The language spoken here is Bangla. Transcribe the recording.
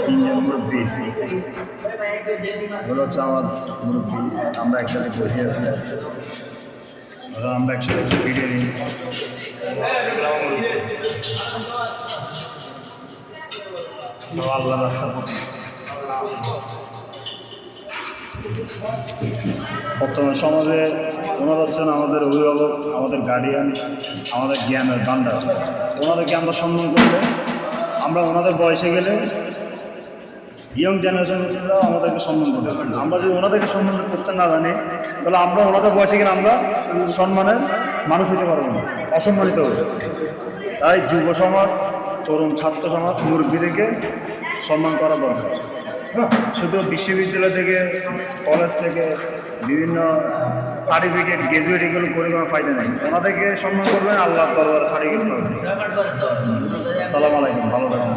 তিনজন মুরব্বী হলো হচ্ছে আমার মুরব্বী, আমরা একসাথে বসে আছি, আমরা একসাথে ভিডিও নিই। আল্লাহ রাস্তার পথে বর্তমান সমাজে ওনারা হচ্ছেন আমাদের অভিভাবক, আমাদের গার্ডিয়ান, আমাদের জ্ঞানের ভান্ডার। ওনাদেরকে আমরা সম্মান করলে, আমরা ওনাদের বয়সে গেলে ইয়ং জেনারেশনরাও আমাদেরকে সম্মান করবে। আমরা যদি ওনাদেরকে সম্মান করতে না জানি, তাহলে আমরা ওনাদের বয়সে গেলে আমরা সম্মানের মানুষ হতে পারবো না, অসম্মানিত হবে। তাই যুব সমাজ, তরুণ ছাত্র সমাজ মুরব্বীদেরকে সম্মান করা দরকার। শুধু বিশ্ববিদ্যালয় থেকে, কলেজ থেকে বিভিন্ন সার্টিফিকেট, গ্র্যাজুয়েট এগুলো করে কোনো ফায়দা নেই। ওনাদেরকে সম্মান করবেন, আল্লাহর দরবারে সার্টিফিকেট পাবেন। আসসালামু আলাইকুম, ভালো থাকুন।